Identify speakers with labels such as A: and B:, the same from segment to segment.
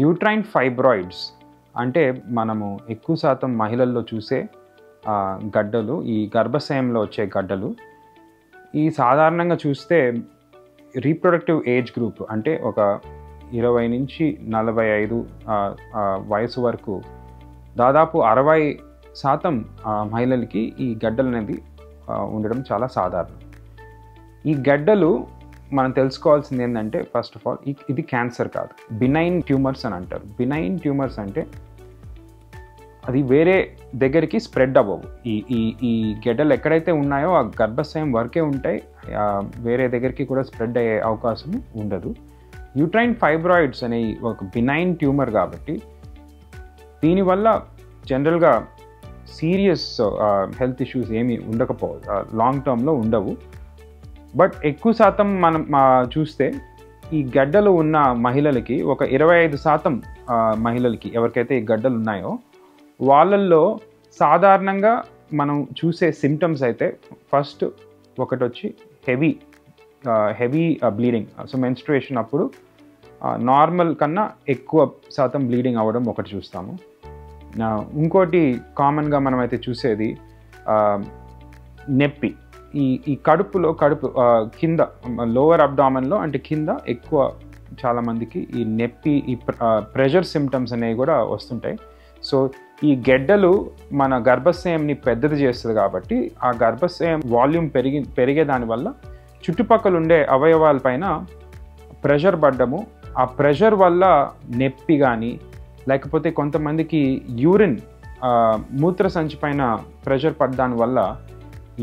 A: Uterine fibroids అంటే మనము ఎక్కువ శాతం మహిళల్లో చూసే గడ్డలు, ఈ గర్భాశయంలో వచ్చే గడ్డలు. ఈ సాధారణంగా చూస్తే రీప్రొడక్టివ్ ఏజ్ గ్రూప్ అంటే ఒక 20 నుంచి 45 వయసు వరకు దాదాపు 60% మహిళలకి ఈ గడ్డలు అనేది ఉండడం చాలా సాధారణం. ఈ గడ్డలు మనం తెలుసుకోవాల్సింది ఏంటంటే, ఫస్ట్ ఆఫ్ ఆల్ ఇది క్యాన్సర్ కాదు, బినైన్ ట్యూమర్స్ అని అంటారు. బినైన్ ట్యూమర్స్ అంటే అది వేరే దగ్గరికి స్ప్రెడ్ అవ్వవు. ఈ గడ్డలు ఎక్కడైతే ఉన్నాయో ఆ గర్భాశయం వరకే ఉంటాయి, వేరే దగ్గరికి కూడా స్ప్రెడ్ అయ్యే అవకాశం ఉండదు. యూట్రైన్ ఫైబ్రాయిడ్స్ అనే ఒక బినైన్ ట్యూమర్ కాబట్టి దీనివల్ల జనరల్గా సీరియస్ హెల్త్ ఇష్యూస్ ఏమీ ఉండకపోవు, లాంగ్ టర్మ్లో ఉండవు. బట్ ఎక్కువ శాతం మనం చూస్తే ఈ గడ్డలు ఉన్న మహిళలకి ఒక 25% మహిళలకి ఎవరికైతే ఈ గడ్డలు ఉన్నాయో వాళ్ళల్లో సాధారణంగా మనం చూసే సిమ్టమ్స్ అయితే ఫస్ట్ ఒకటి వచ్చి హెవీ బ్లీడింగ్. సో మెన్స్ట్రుయేషన్ అప్పుడు నార్మల్ కన్నా ఎక్కువ శాతం బ్లీడింగ్ అవ్వడం ఒకటి చూస్తాము. ఇంకోటి కామన్గా మనమైతే చూసేది నొప్పి. ఈ కడుపు కింద లోవర్ అబ్డామన్లో అంటే కింద ఎక్కువ చాలామందికి ఈ నొప్పి, ఈ ప్రెషర్ సిమ్టమ్స్ అనేవి కూడా వస్తుంటాయి. సో ఈ గెడ్డలు మన గర్భాశయంని పెద్దది చేస్తుంది కాబట్టి ఆ గర్భాశయం వాల్యూమ్ పెరిగే దానివల్ల చుట్టుపక్కల ఉండే అవయవాలపైన ప్రెషర్ పడ్డము, ఆ ప్రెషర్ వల్ల నొప్పి కానీ, లేకపోతే కొంతమందికి యూరిన్ మూత్ర సంచి పైన ప్రెషర్ పడ్డాని వల్ల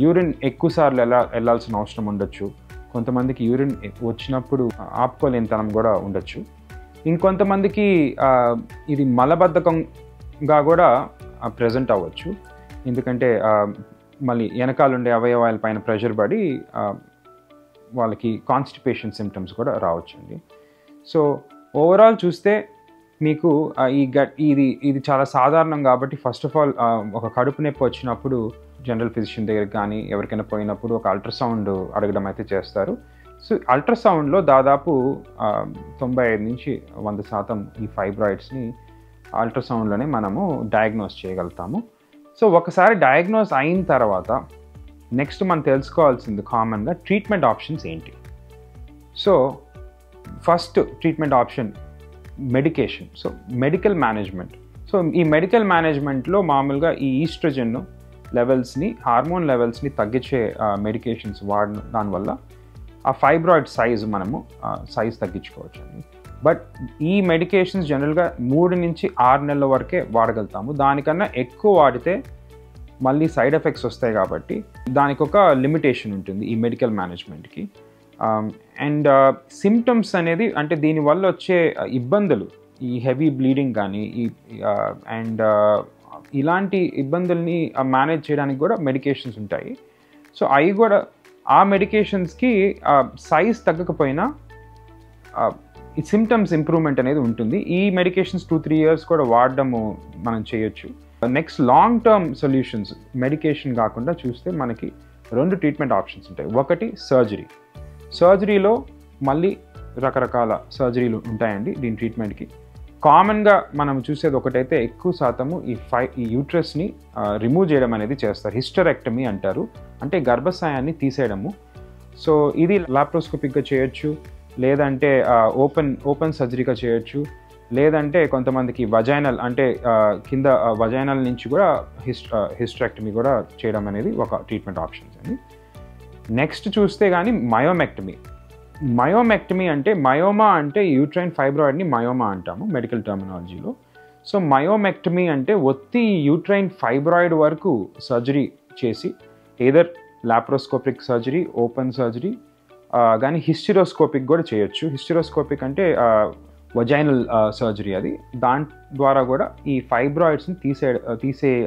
A: యూరిన్ ఎక్కువసార్లు వెళ్ళాల్సిన అవసరం ఉండొచ్చు. కొంతమందికి యూరిన్ వచ్చినప్పుడు ఆపుకోలేనితనం కూడా ఉండొచ్చు. ఇంకొంతమందికి ఇది మలబద్ధకంగా కూడా ప్రజెంట్ అవ్వచ్చు, ఎందుకంటే మళ్ళీ వెనకాలండే అవయవాల పైన ప్రెషర్ పడి వాళ్ళకి కాన్స్టిపేషన్ సిమ్టమ్స్ కూడా రావచ్చండి. సో ఓవరాల్ చూస్తే మీకు ఇది చాలా సాధారణం కాబట్టి ఫస్ట్ ఆఫ్ ఆల్ ఒక కడుపు నొప్పి వచ్చినప్పుడు జనరల్ ఫిజిషియన్ దగ్గరికి కానీ ఎవరికైనా పోయినప్పుడు ఒక అల్ట్రాసౌండ్ అడగడం అయితే చేస్తారు. సో అల్ట్రాసౌండ్లో దాదాపు 95 నుంచి 100% ఈ ఫైబ్రాయిడ్స్ని అల్ట్రాసౌండ్లోనే మనము డయాగ్నోస్ చేయగలుగుతాము. సో ఒకసారి డయాగ్నోస్ అయిన తర్వాత నెక్స్ట్ మనం తెలుసుకోవాల్సింది కామన్గా ట్రీట్మెంట్ ఆప్షన్స్ ఏంటి. So first treatment option medication. So medical management. So ఈ మెడికల్ మేనేజ్మెంట్లో మామూలుగా ఈ ఈస్ట్రోజన్ లెవెల్స్ని, హార్మోన్ లెవెల్స్ని తగ్గించే మెడికేషన్స్ వాడడం దానివల్ల ఆ ఫైబ్రాయిడ్ సైజ్ తగ్గించుకోవచ్చు అండి. బట్ ఈ మెడికేషన్స్ జనరల్గా 3 నుంచి 6 నెలల వరకే వాడగలుగుతాము. దానికన్నా ఎక్కువ వాడితే మళ్ళీ సైడ్ ఎఫెక్ట్స్ వస్తాయి కాబట్టి దానికి ఒక లిమిటేషన్ ఉంటుంది ఈ మెడికల్ మేనేజ్మెంట్కి. అండ్ సిమ్టమ్స్ అనేది అంటే దీనివల్ల వచ్చే ఇబ్బందులు, ఈ హెవీ బ్లీడింగ్ కానీ అండ్ ఇలాంటి ఇబ్బందుల్ని మేనేజ్ చేయడానికి కూడా మెడికేషన్స్ ఉంటాయి. సో అవి కూడా ఆ మెడికేషన్స్కి సైజ్ తగ్గకపోయినా ఈ సిమ్టమ్స్ ఇంప్రూవ్మెంట్ అనేది ఉంటుంది. ఈ మెడికేషన్స్ 2-3 years కూడా వాడడము మనం చేయొచ్చు. Next long term solutions medication కాకుండా చూస్తే మనకి 2 ట్రీట్మెంట్ ఆప్షన్స్ ఉంటాయి. ఒకటి సర్జరీలో మళ్ళీ రకరకాల సర్జరీలు ఉంటాయండి దీని ట్రీట్మెంట్కి. కామన్గా మనం చూసేది ఒకటైతే ఎక్కువ శాతము ఈ యూట్రస్ని రిమూవ్ చేయడం అనేది చేస్తారు. హిస్టరెక్టమీ అంటారు, అంటే గర్భాశయాన్ని తీసేయడము. సో ఇది లాప్రోస్కోపిక్గా చేయొచ్చు, లేదంటే ఓపెన్ సర్జరీగా చేయొచ్చు, లేదంటే కొంతమందికి వజైనల్ అంటే కింద వజైనల్ నుంచి కూడా హిస్టరెక్టమీ కూడా చేయడం అనేది ఒక ట్రీట్మెంట్ ఆప్షన్స్ అండి. నెక్స్ట్ చూస్తే కానీ మయోమెక్టమీ అంటే మయోమా అంటే యూట్రైన్ ఫైబ్రాయిడ్ని మయోమా అంటాము మెడికల్ టర్మినాలజీలో. సో మయోమెక్టమీ అంటే యూట్రైన్ ఫైబ్రాయిడ్ వరకు సర్జరీ చేసి either laparoscopic surgery, open surgery కానీ హిస్టెరోస్కోపిక్ కూడా చేయొచ్చు. హిస్టెరోస్కోపిక్ అంటే వజైనల్ సర్జరీ, అది దాని ద్వారా కూడా ఈ ఫైబ్రాయిడ్స్ని తీసే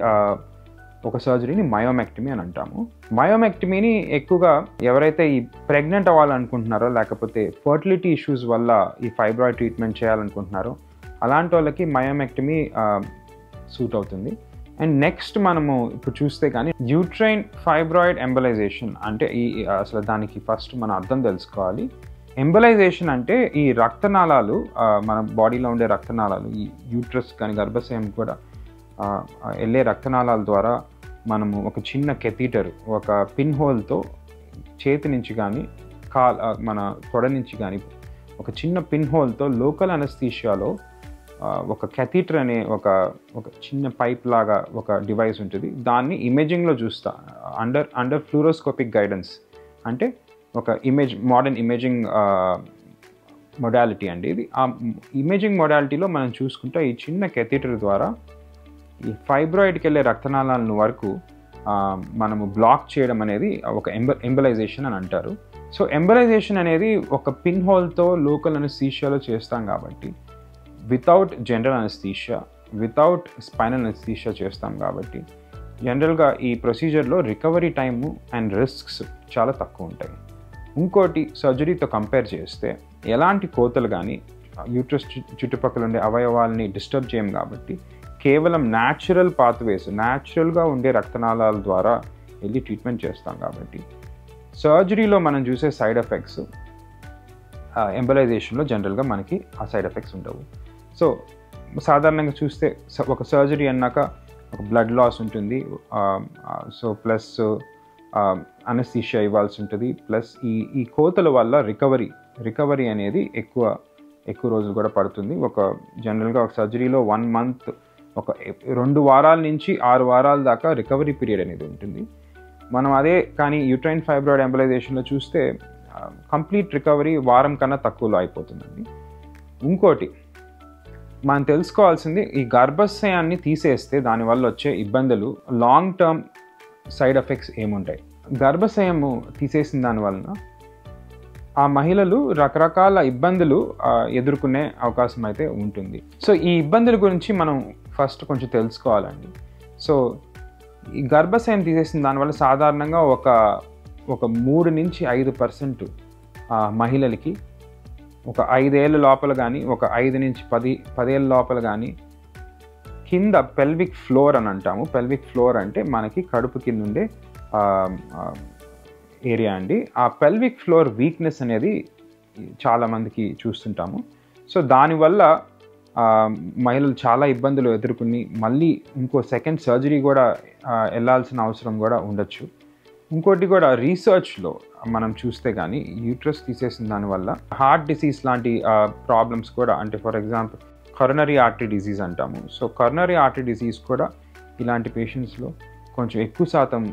A: ఒక సర్జరీని మయోమెక్టమీ అని అంటాము. మయోమెక్టమీని ఎక్కువగా ఎవరైతే ఈ ప్రెగ్నెంట్ అవ్వాలనుకుంటున్నారో, లేకపోతే ఫర్టిలిటీ ఇష్యూస్ వల్ల ఈ ఫైబ్రాయిడ్ ట్రీట్మెంట్ చేయాలనుకుంటున్నారో అలాంటి వాళ్ళకి మయోమెక్టమీ సూట్ అవుతుంది. అండ్ నెక్స్ట్ మనము ఇప్పుడు చూస్తే కానీ యూట్రైన్ ఫైబ్రాయిడ్ ఎంబలైజేషన్ అంటే అసలు దానికి ఫస్ట్ మనం అర్థం తెలుసుకోవాలి. ఎంబలైజేషన్ అంటే ఈ రక్తనాళాలు మన బాడీలో ఉండే రక్తనాళాలు, ఈ యూట్రస్ కానీ గర్భాశయం కూడా వెళ్ళే రక్తనాళాల ద్వారా మనము ఒక చిన్న కెథీటర్, ఒక పిన్ హోల్తో చేతి నుంచి కానీ మన తొడ నుంచి కానీ ఒక చిన్న పిన్ హోల్తో లోకల్ అనస్థీషియాలో ఒక కెథీటర్ అనే ఒక చిన్న పైప్ లాగా ఒక డివైస్ ఉంటుంది. దాన్ని ఇమేజింగ్లో చూస్తా అండర్ ఫ్లూరోస్కోపిక్ గైడెన్స్. అంటే ఒక మోడర్న్ ఇమేజింగ్ మొడాలిటీ అండి ఇది. ఆ ఇమేజింగ్ మొడాలిటీలో మనం చూసుకుంటే ఈ చిన్న కెథీటర్ ద్వారా ఈ ఫైబ్రాయిడ్కి వెళ్ళే రక్తనాళాలను వరకు మనము బ్లాక్ చేయడం అనేది ఒక ఎంబలైజేషన్ అని అంటారు. సో ఎంబలైజేషన్ అనేది ఒక పిన్ హోల్తో లోకల్ అనస్థీషియాలో చేస్తాం కాబట్టి, without general anaesthesia, without spinal anaesthesia చేస్తాం కాబట్టి జనరల్గా ఈ ప్రొసీజర్లో రికవరీ టైము అండ్ రిస్క్స్ చాలా తక్కువ ఉంటాయి. ఇంకోటి, సర్జరీతో కంపేర్ చేస్తే ఎలాంటి కోతలు కానీ యూట్రస్ చుట్టుపక్కల ఉండే అవయవాల్ని డిస్టర్బ్ చేయం కాబట్టి కేవలం న్యాచురల్ పాత్వేస్, న్యాచురల్గా ఉండే రక్తనాళాల ద్వారా వెళ్ళి ట్రీట్మెంట్ చేస్తాం కాబట్టి సర్జరీలో మనం చూసే సైడ్ ఎఫెక్ట్స్ ఎంబలైజేషన్లో జనరల్గా మనకి ఆ సైడ్ ఎఫెక్ట్స్ ఉండవు. సో సాధారణంగా చూస్తే ఒక సర్జరీ అన్నాక ఒక బ్లడ్ లాస్ ఉంటుంది, సో ప్లస్ అనస్థీషియా ఇవ్వాల్సి ఉంటుంది, ప్లస్ ఈ కోతల వల్ల రికవరీ అనేది ఎక్కువ రోజులు కూడా పడుతుంది. జనరల్గా ఒక సర్జరీలో 1 month, ఒక 2 వారాల నుంచి 6 వారాల దాకా రికవరీ పీరియడ్ అనేది ఉంటుంది. మనం అదే కానీ యూట్రైన్ ఫైబ్రాయిడ్ ఎంబలైజేషన్లో చూస్తే కంప్లీట్ రికవరీ వారం కన్నా తక్కువలో అయిపోతుందండి. ఇంకోటి మనం తెలుసుకోవాల్సింది, ఈ గర్భాశయాన్ని తీసేస్తే దానివల్ల వచ్చే ఇబ్బందులు, లాంగ్ టర్మ్ సైడ్ ఎఫెక్ట్స్ ఏముంటాయి. గర్భాశయము తీసేసిన దానివలన ఆ మహిళలు రకరకాల ఇబ్బందులు ఎదుర్కొనే అవకాశం అయితే ఉంటుంది. సో ఈ ఇబ్బందుల గురించి మనం ఫస్ట్ కొంచెం తెలుసుకోవాలండి. సో ఈ గర్భాశయం తీసేసిన దానివల్ల సాధారణంగా ఒక 3 నుంచి 5% మహిళలకి ఒక 5 ఏళ్ళ లోపల కానీ, ఒక 5 నుంచి 10 ఏళ్ళ లోపల కానీ కింద పెల్విక్ ఫ్లోర్ అని అంటాము. పెల్విక్ ఫ్లోర్ అంటే మనకి కడుపు కింద ఉండే ఏరియా అండి. ఆ పెల్విక్ ఫ్లోర్ వీక్నెస్ అనేది చాలామందికి చూస్తుంటాము. సో దానివల్ల మహిళలు చాలా ఇబ్బందులు ఎదుర్కొని మళ్ళీ ఇంకో సెకండ్ సర్జరీ కూడా వెళ్ళాల్సిన అవసరం కూడా ఉండొచ్చు. ఇంకోటి కూడా రీసెర్చ్లో మనం చూస్తే కానీ యూట్రస్ తీసేసిన దానివల్ల హార్ట్ డిసీజ్ లాంటి ప్రాబ్లమ్స్ కూడా, అంటే for example coronary artery disease అంటాము. సో కరోనరీ ఆర్టరీ డిసీజ్ కూడా ఇలాంటి పేషెంట్స్లో కొంచెం ఎక్కువ శాతం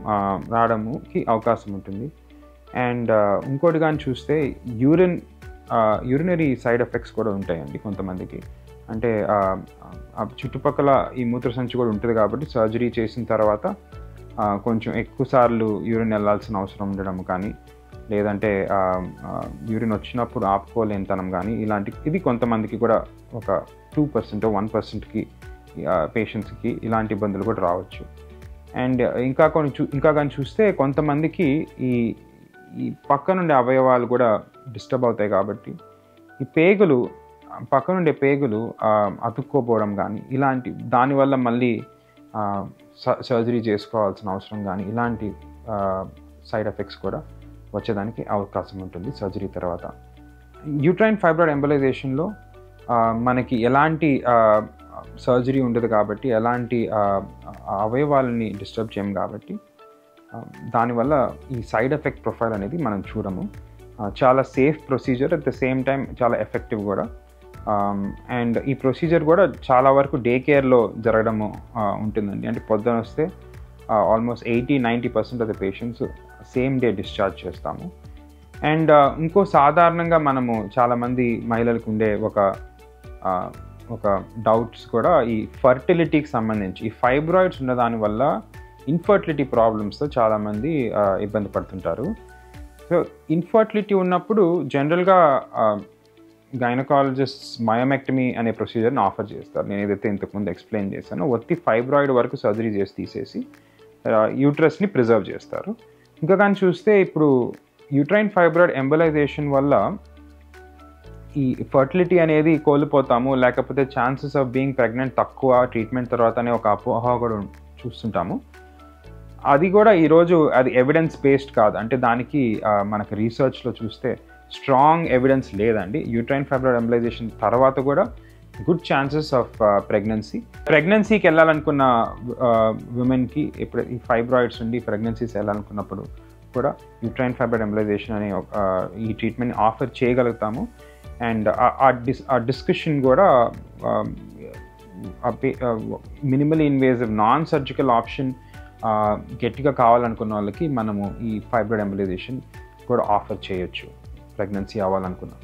A: రావడానికి అవకాశం ఉంటుంది. అండ్ ఇంకోటి కానీ చూస్తే యూరినరీ సైడ్ ఎఫెక్ట్స్ కూడా ఉంటాయండి కొంతమందికి. అంటే చుట్టుపక్కల ఈ మూత్రసంచి కూడా ఉంటుంది కాబట్టి సర్జరీ చేసిన తర్వాత కొంచెం ఎక్కువ సార్లు యూరిన్ వెళ్ళాల్సిన అవసరం ఉండడం కానీ, లేదంటే యూరిన్ వచ్చినప్పుడు ఆపుకోలేనితనం కానీ, ఇది కొంతమందికి కూడా ఒక 2% 1%కి పేషెంట్స్కి ఇలాంటి ఇబ్బందులు కూడా రావచ్చు. అండ్ ఇంకా కానీ చూస్తే కొంతమందికి ఈ పక్క నుండి అవయవాలు కూడా డిస్టర్బ్ అవుతాయి కాబట్టి ఈ పక్క నుండే పేగులు అతుక్కోపోవడం కానీ, దానివల్ల మళ్ళీ సర్జరీ చేసుకోవాల్సిన అవసరం కానీ, ఇలాంటి సైడ్ ఎఫెక్ట్స్ కూడా వచ్చేదానికి అవకాశం ఉంటుంది సర్జరీ తర్వాత. యూట్రైన్ ఫైబ్రాయిడ్ ఎంబలైజేషన్లో మనకి ఎలాంటి సర్జరీ ఉండదు కాబట్టి, ఎలాంటి అవయవాలని డిస్టర్బ్ చేయం కాబట్టి దానివల్ల ఈ సైడ్ ఎఫెక్ట్ ప్రొఫైల్ అనేది మనం చూడము. చాలా safe procedure, at the same time చాలా ఎఫెక్టివ్ కూడా. అండ్ ఈ ప్రొసీజర్ కూడా చాలా వరకు డే కేర్లో జరగడము ఉంటుందండి. అంటే పొద్దున వస్తే almost 80-90% of the patients same day discharge చేస్తాము. అండ్ ఇంకో సాధారణంగా మనము చాలామంది మహిళలకు ఉండే ఒక డౌట్స్ కూడా ఈ ఫర్టిలిటీకి సంబంధించి, ఈ ఫైబ్రాయిడ్స్ ఉన్న దానివల్ల ఇన్ఫర్టిలిటీ ప్రాబ్లమ్స్తో చాలామంది ఇబ్బంది పడుతుంటారు. సో ఇన్ఫర్టిలిటీ ఉన్నప్పుడు జనరల్గా గైనకాలజిస్ట్ మయోమెక్టమీ అనే ప్రొసీజర్ని ఆఫర్ చేస్తారు. నేను ఏదైతే ఇంతకుముందు ఎక్స్ప్లెయిన్ చేశానో, ఫైబ్రాయిడ్ వరకు సర్జరీ తీసేసి యూట్రస్ని ప్రిజర్వ్ చేస్తారు. ఇంకా కానీ చూస్తే ఇప్పుడు యూట్రైన్ ఫైబ్రాయిడ్ ఎంబలైజేషన్ వల్ల ఈ ఫర్టిలిటీ అనేది కోల్పోతాము, లేకపోతే ఛాన్సెస్ ఆఫ్ బీయింగ్ ప్రెగ్నెంట్ తక్కువ ట్రీట్మెంట్ తర్వాత అనే ఒక అపోహ కూడా చూస్తుంటాము. అది కూడా ఈరోజు అది ఎవిడెన్స్ బేస్డ్ కాదు. అంటే దానికి మనకు రీసెర్చ్లో చూస్తే స్ట్రాంగ్ ఎవిడెన్స్ లేదండి. యూట్రైన్ ఫైబ్రాయిడ్ ఎంబలైజేషన్ తర్వాత కూడా గుడ్ ఛాన్సెస్ ఆఫ్ ప్రెగ్నెన్సీకి వెళ్ళాలనుకున్న ఉమెన్కి ఇప్పుడు ఈ ఫైబ్రాయిడ్స్ ఉండి ప్రెగ్నెన్సీస్ వెళ్ళాలనుకున్నప్పుడు కూడా యూట్రైన్ ఫైబ్రాయిడ్ ఎంబలైజేషన్ అనే ఈ ట్రీట్మెంట్ని ఆఫర్ చేయగలుగుతాము. అండ్ ఆ డిస్కషన్ కూడా minimally invasive non surgical option గట్టిగా కావాలనుకున్న వాళ్ళకి మనము ఈ ఫైబ్రాయిడ్ ఎంబలైజేషన్ కూడా ఆఫర్ చేయొచ్చు ప్రెగ్నెన్సీ అవ్వాలనుకున్నాం.